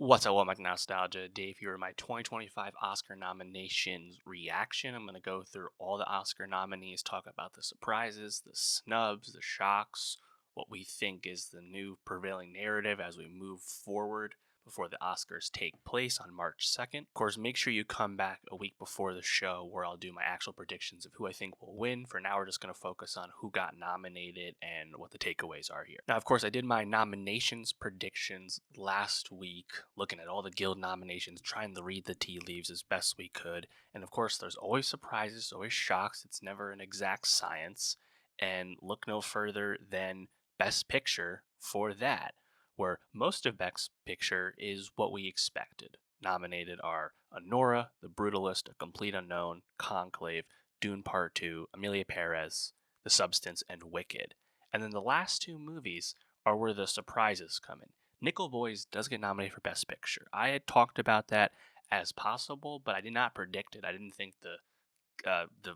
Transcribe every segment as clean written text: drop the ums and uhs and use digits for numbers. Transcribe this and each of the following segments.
What's up, welcome back to Nowstalgia. Dave here with my 2025 Oscar nominations reaction. I'm going to go through all the Oscar nominees, talk about the surprises, the snubs, the shocks, what we think is the new prevailing narrative as we move forward before the Oscars take place on March 2nd. Of course, make sure you come back a week before the show where I'll do my actual predictions of who I think will win. For now, we're just going to focus on who got nominated and what the takeaways are here. Now, of course, I did my nominations predictions last week, looking at all the Guild nominations, trying to read the tea leaves as best we could. And of course, there's always surprises, always shocks. It's never an exact science. And look no further than Best Picture for that, where most of Best Picture is what we expected. Nominated are Anora, The Brutalist, A Complete Unknown, Conclave, Dune Part 2, Emilia Pérez, The Substance, and Wicked. And then the last two movies are where the surprises come in. Nickel Boys does get nominated for Best Picture. I had talked about that as possible, but I did not predict it. I didn't think the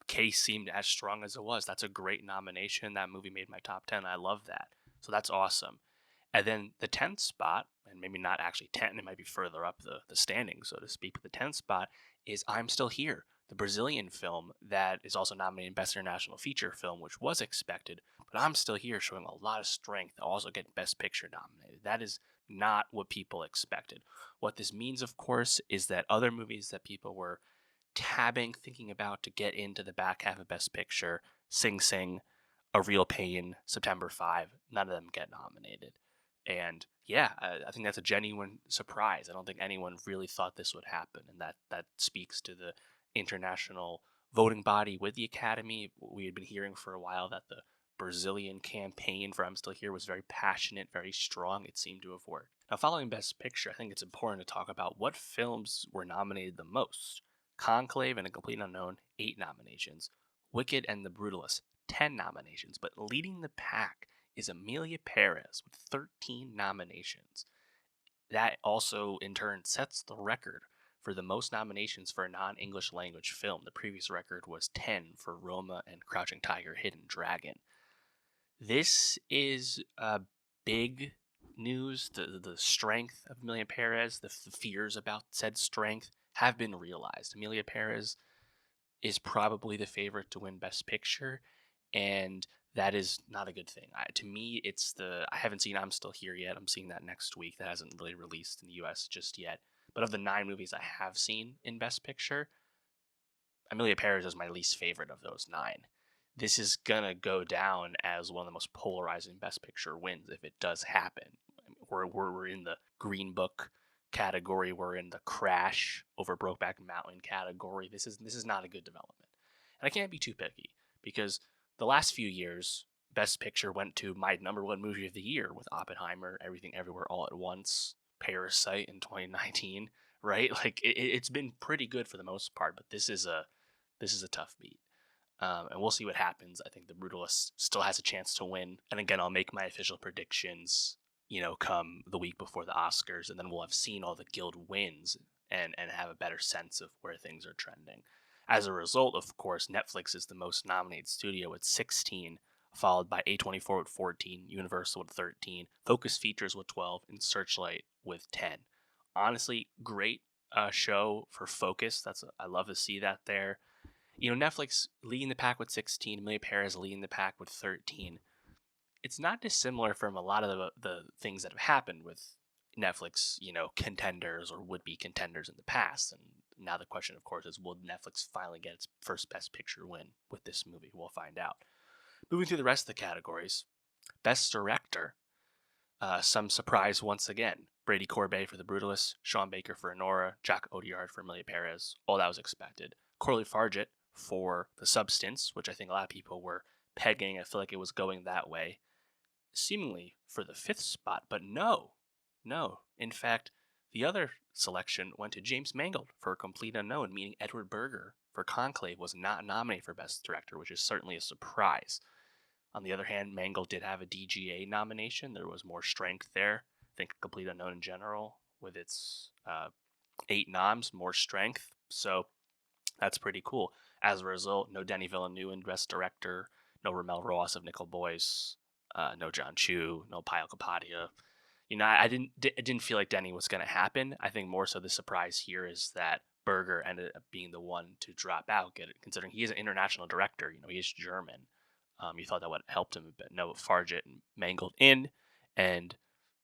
case seemed as strong as it was. That's a great nomination. That movie made my top 10. I love that. So that's awesome. And then the 10th spot, and maybe not actually 10, it might be further up the standings, so to speak, but the 10th spot is I'm Still Here, the Brazilian film that is also nominated Best International Feature Film, which was expected, but I'm Still Here showing a lot of strength, also getting Best Picture nominated. That is not what people expected. What this means, of course, is that other movies that people were thinking about to get into the back half of Best Picture, Sing Sing, A Real Pain, September 5, none of them get nominated. And yeah, I think that's a genuine surprise. I don't think anyone really thought this would happen, and that speaks to the international voting body with the Academy. We had been hearing for a while that the Brazilian campaign for I'm Still Here was very passionate, very strong. It seemed to have worked. Now, following Best Picture, I think it's important to talk about what films were nominated the most. Conclave and A Complete Unknown, 8 nominations. Wicked and The Brutalist, 10 nominations. But leading the pack is Emilia Pérez with 13 nominations. That also, in turn, sets the record for the most nominations for a non-English language film. The previous record was 10 for Roma and Crouching Tiger, Hidden Dragon. This is big news. The strength of Emilia Pérez, the fears about said strength have been realized. Emilia Pérez is probably the favorite to win Best Picture, and that is not a good thing. To me, I haven't seen I'm Still Here yet. I'm seeing that next week. That hasn't really released in the US just yet. But of the 9 movies I have seen in Best Picture, Emilia Pérez is my least favorite of those 9. This is gonna go down as one of the most polarizing Best Picture wins if it does happen. We're in the Green Book category. We're in the Crash over Brokeback Mountain category. This is not a good development, and I can't be too picky because the last few years, Best Picture went to my number one movie of the year with Oppenheimer, Everything Everywhere All at Once, Parasite in 2019. Right, like it's been pretty good for the most part, but this is a tough beat. And we'll see what happens. I think The Brutalist still has a chance to win. And again, I'll make my official predictions, come the week before the Oscars, and then we'll have seen all the Guild wins and have a better sense of where things are trending. As a result, of course, Netflix is the most nominated studio with 16, followed by A24 with 14, Universal with 13, Focus Features with 12, and Searchlight with 10. Honestly, great show for Focus. I love to see that there. Netflix leading the pack with 16, Emilia Pérez leading the pack with 13. It's not dissimilar from a lot of the things that have happened with Netflix, contenders or would-be contenders in the past. And now the question, of course, is will Netflix finally get its first Best Picture win with this movie? We'll find out. Moving through the rest of the categories, Best Director, some surprise once again. Brady Corbet for The Brutalist, Sean Baker for Anora, Jack Odiard for Emilia Pérez. All that was expected. Corley Fargett for The Substance, which I think a lot of people were pegging. I feel like it was going that way, seemingly for the 5th spot. But no. In fact, the other selection went to James Mangold for A Complete Unknown, meaning Edward Berger for Conclave was not nominated for Best Director, which is certainly a surprise. On the other hand, Mangold did have a DGA nomination. There was more strength there. I think Complete Unknown in general, with its 8 noms, more strength. So that's pretty cool. As a result, no Denis Villeneuve in Best Director, no Ramel Ross of Nickel Boys, no John Chu, no Pio Capadia. I didn't feel like Denny was going to happen. I think more so the surprise here is that Berger ended up being the one to drop out, considering he is an international director. He is German. You thought that would have helped him, but no, Fargett mangled in, and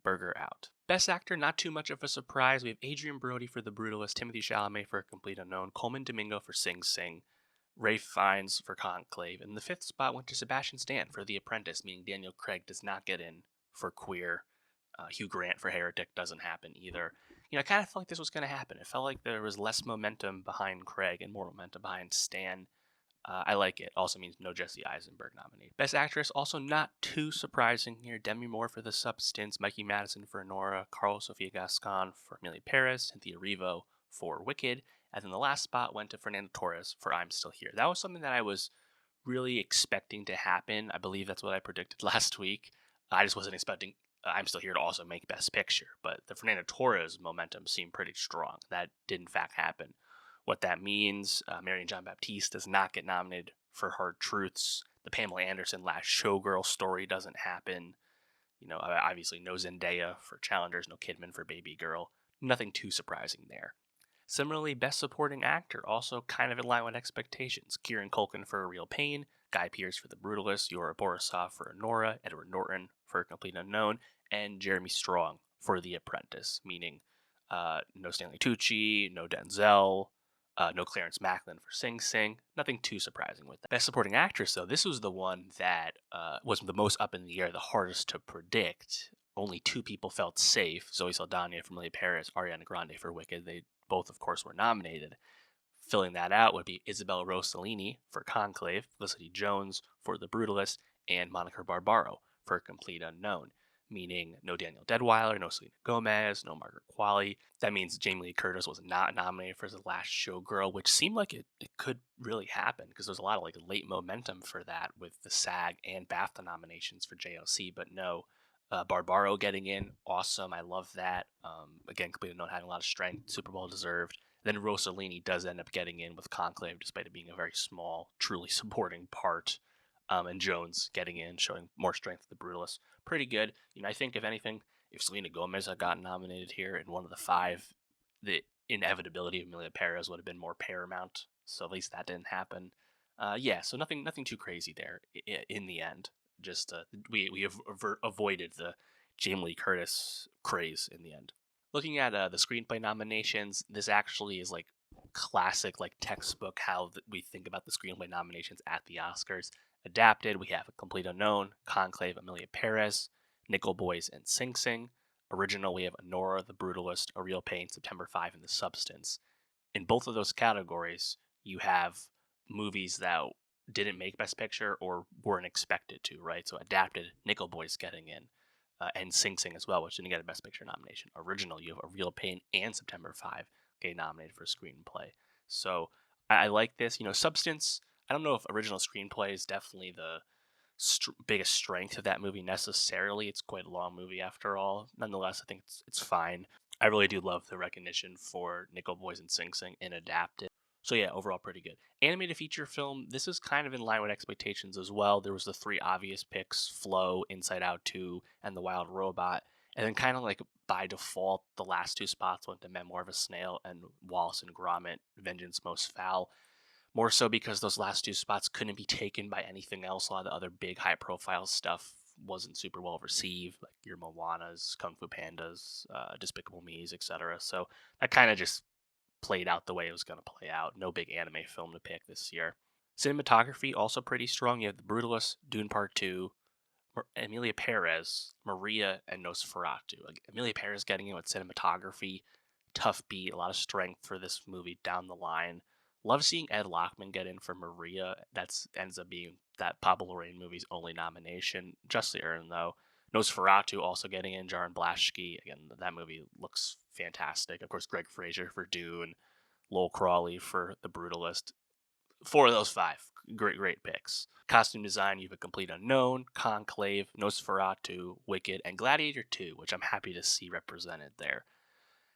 Berger out. Best actor, not too much of a surprise. We have Adrian Brody for The Brutalist, Timothy Chalamet for A Complete Unknown, Coleman Domingo for Sing Sing, Rafe Fiennes for Conclave, and the fifth spot went to Sebastian Stan for The Apprentice, meaning Daniel Craig does not get in for Queer. Hugh Grant for Heretic doesn't happen either. I kind of felt like this was going to happen. It felt like there was less momentum behind Craig and more momentum behind Stan. I like it. Also means no Jesse Eisenberg nominated. Best Actress, also not too surprising here. Demi Moore for The Substance, Mikey Madison for Nora, Carl Sofia Gascon for Emilia Pérez, Cynthia Erivo for Wicked, and then the last spot went to Fernando Torres for I'm Still Here. That was something that I was really expecting to happen. I believe that's what I predicted last week. I just wasn't expecting I'm Still Here to also make Best Picture, but the Fernando Torres momentum seemed pretty strong. That did in fact happen. What that means, Marion John Baptiste does not get nominated for Hard Truths. The Pamela Anderson Last Showgirl story doesn't happen. Obviously no Zendaya for Challengers, no Kidman for Baby Girl. Nothing too surprising there. Similarly, Best Supporting Actor, also kind of in line with expectations. Kieran Culkin for A Real Pain, Guy Pearce for The Brutalist, Yora Borisov for Nora, Edward Norton for A Complete Unknown, and Jeremy Strong for The Apprentice, meaning no Stanley Tucci, no Denzel, no Clarence Macklin for Sing Sing. Nothing too surprising with that. Best Supporting Actress, though, this was the one that was the most up in the air, the hardest to predict. Only two people felt safe. Zoe Saldana for Emilia Pérez, Ariana Grande for Wicked. They both, of course, were nominated. Filling that out would be Isabel Rossellini for Conclave, Felicity Jones for The Brutalist, and Monica Barbaro for Complete Unknown. Meaning no Daniel Deadweiler, no Selena Gomez, no Margaret Qualley. That means Jamie Lee Curtis was not nominated for The Last Showgirl, which seemed like it could really happen because there's a lot of late momentum for that with the SAG and BAFTA nominations for JLC, but no. Barbaro getting in, awesome. I love that. Again, Complete Unknown having a lot of strength, Super Bowl deserved. Then Rossellini does end up getting in with Conclave, despite it being a very small, truly supporting part. And Jones getting in, showing more strength with The Brutalist. Pretty good. I think, if anything, if Selena Gomez had gotten nominated here in one of the five, the inevitability of Emilia Pérez would have been more paramount. So at least that didn't happen. So nothing too crazy there in the end. Just we have avoided the Jamie Lee Curtis craze in the end. Looking at the screenplay nominations, this actually is classic, textbook how we think about the screenplay nominations at the Oscars. Adapted, we have A Complete Unknown, Conclave, Emilia Pérez, Nickel Boys, and Sing Sing. Original, we have Nora, The Brutalist, A Real Pain, September 5, and The Substance. In both of those categories, you have movies that didn't make Best Picture or weren't expected to, right? So adapted, Nickel Boys getting in, and Sing Sing as well, which didn't get a Best Picture nomination. Original, you have A Real Pain and September 5 getting nominated for screenplay. So I like this. Substance, I don't know if original screenplay is definitely the biggest strength of that movie necessarily. It's quite a long movie after all. Nonetheless, I think it's fine. I really do love the recognition for Nickel Boys and Sing Sing and adapted. So yeah, overall pretty good. Animated feature film, this is kind of in line with expectations as well. There was the three obvious picks, Flow, Inside Out 2, and The Wild Robot. And then kind of by default, the last two spots went to Memoir of a Snail and Wallace and Gromit, Vengeance Most Foul. More so because those last two spots couldn't be taken by anything else. A lot of the other big high-profile stuff wasn't super well received, like your Moanas, Kung Fu Pandas, Despicable Me's, etc. So that kind of just played out the way it was going to play out. No big anime film to pick this year. Cinematography, also pretty strong. You have The Brutalist, Dune Part 2, Emilia Pérez, Maria, and Nosferatu. Emilia Pérez getting in with cinematography, tough beat, a lot of strength for this movie down the line. Love seeing Ed Lockman get in for Maria. That ends up being that Pablo Larraín movie's only nomination. Justly earned, though. Nosferatu also getting in, Jaron Blaschke. Again, that movie looks fantastic. Of course, Greg Fraser for Dune, Lowell Crawley for The Brutalist. Four of those five. Great picks. Costume design, you have A Complete Unknown, Conclave, Nosferatu, Wicked, and Gladiator 2, which I'm happy to see represented there.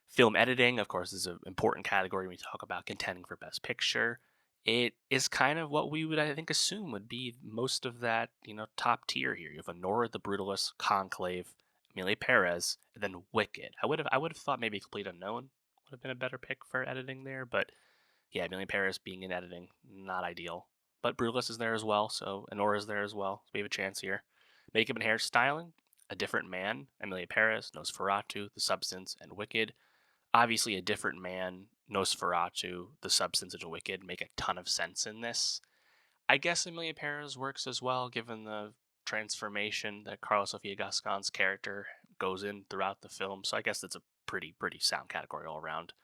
Film editing, of course, is an important category when we talk about contending for Best Picture. It is kind of what we would, I think, assume would be most of that, top tier here. You have Nora, The Brutalist, Conclave, Emilia Pérez, and then Wicked. I would have thought maybe Complete Unknown would have been a better pick for editing there, but yeah, Emilia Pérez being in editing, not ideal. But Brutus is there as well, so Honora's there as well. So we have a chance here. Makeup and hairstyling, A Different Man, Emilia Pérez, Nosferatu, The Substance, and Wicked. Obviously, A Different Man, Nosferatu, The Substance, and Wicked make a ton of sense in this. I guess Emilia Pérez works as well, given the transformation that Carlos Sofia Gascon's character goes in throughout the film. So I guess that's a pretty sound category all around.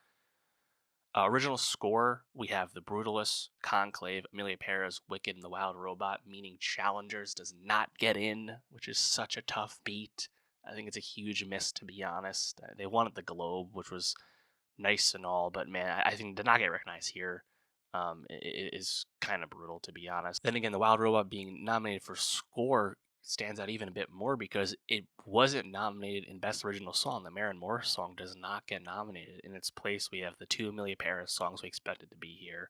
Original score, we have The Brutalist, Conclave, Emilia Pérez, Wicked, and The Wild Robot, meaning Challengers does not get in, which is such a tough beat. I think it's a huge miss, to be honest. They wanted the Globe, which was nice and all, but man, I think to not get recognized here is kind of brutal, to be honest. Then again, The Wild Robot being nominated for score stands out even a bit more because it wasn't nominated in Best Original Song. The Maren Morris song does not get nominated. In its place, we have the two Emilia Pérez songs we expected to be here.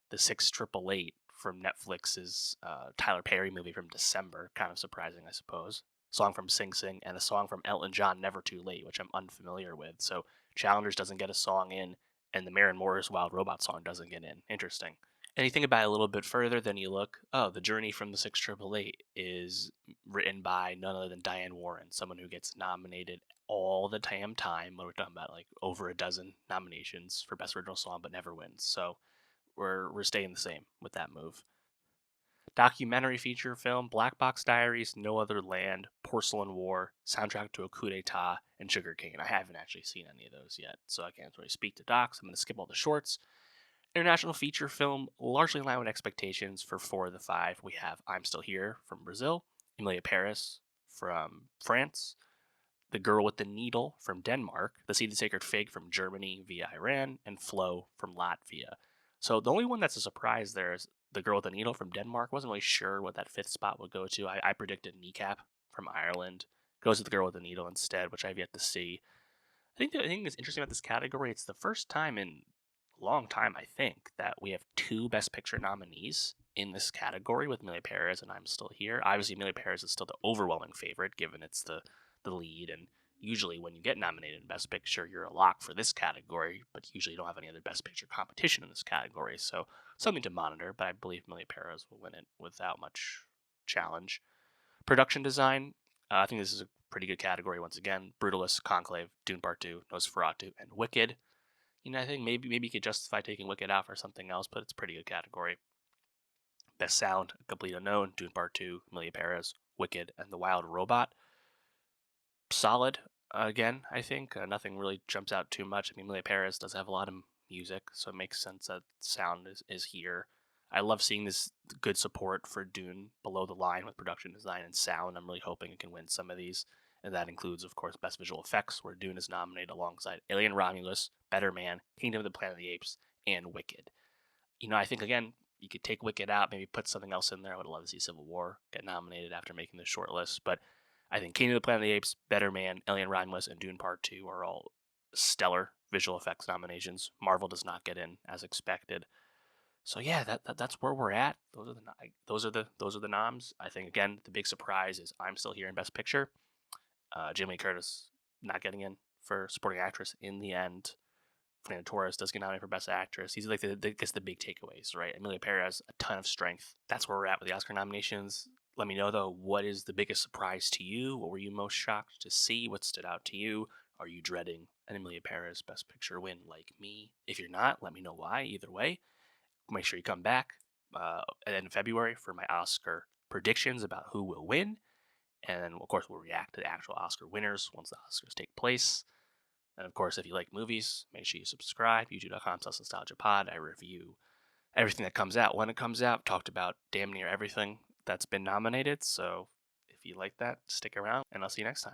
The 6888 from Netflix's Tyler Perry movie from December, kind of surprising, I suppose. Song from Sing Sing, and a song from Elton John, Never Too Late, which I'm unfamiliar with. So Challengers doesn't get a song in, and the Maren Morris Wild Robot song doesn't get in. Interesting. And you think about it a little bit further, then you look, oh, The Journey from the 6888 is written by none other than Diane Warren, someone who gets nominated all the damn time. We're talking about like over a dozen nominations for Best Original Song, but never wins. So we're staying the same with that move. Documentary feature film, Black Box Diaries, No Other Land, Porcelain War, Soundtrack to a Coup d'etat, and Sugarcane. I haven't actually seen any of those yet, so I can't really speak to docs. I'm going to skip all the shorts. International feature film, largely in line with expectations for 4 of the 5. We have I'm Still Here from Brazil, Emilia Pérez from France, The Girl with the Needle from Denmark, The Seed of the Sacred Fig from Germany via Iran, and Flow from Latvia. So the only one that's a surprise there is The Girl with the Needle from Denmark. Wasn't really sure what that 5th spot would go to. I predicted Kneecap from Ireland. Goes to The Girl with the Needle instead, which I've yet to see. I think the thing that's interesting about this category, it's the first time in a long time, I think, that we have 2 Best Picture nominees in this category with Emilia Pérez and I'm Still Here. Obviously, Emilia Pérez is still the overwhelming favorite, given it's the lead, and usually when you get nominated in Best Picture, you're a lock for this category, but usually you don't have any other Best Picture competition in this category, so something to monitor, but I believe Emilia Pérez will win it without much challenge. Production design, I think this is a pretty good category once again. Brutalist, Conclave, Dune Part 2, Nosferatu, and Wicked. I think maybe you could justify taking Wicked out for something else, but it's a pretty good category. Best Sound, Complete Unknown, Dune Part 2, Emilia Pérez, Wicked, and The Wild Robot. Solid, again, I think. Nothing really jumps out too much. I mean, Emilia Pérez does have a lot of music, so it makes sense that sound is here. I love seeing this good support for Dune below the line with production design and sound. I'm really hoping it can win some of these. And that includes, of course, Best Visual Effects, where Dune is nominated alongside Alien Romulus, Better Man, Kingdom of the Planet of the Apes, and Wicked. I think, again, you could take Wicked out, maybe put something else in there. I would love to see Civil War get nominated after making this short list. But I think Kingdom of the Planet of the Apes, Better Man, Alien Romulus, and Dune Part 2 are all stellar visual effects nominations. Marvel does not get in, as expected. So yeah, that's where we're at. Those are the noms. I think again the big surprise is I'm Still Here in Best Picture. Jamie Lee Curtis not getting in for supporting actress in the end. Fernando Torres does get nominated for Best Actress. These are like the big takeaways, right? Emilia Pérez, a ton of strength. That's where we're at with the Oscar nominations. Let me know though, what is the biggest surprise to you? What were you most shocked to see? What stood out to you? Are you dreading an Emilia Pérez Best Picture win like me? If you're not, let me know why. Either way, make sure you come back at the end of February for my Oscar predictions about who will win. And of course, we'll react to the actual Oscar winners once the Oscars take place. And of course, if you like movies, make sure you subscribe. youtube.com/nostalgiapod. I review everything that comes out when it comes out. Talked about damn near everything that's been nominated. So if you like that, stick around, and I'll see you next time.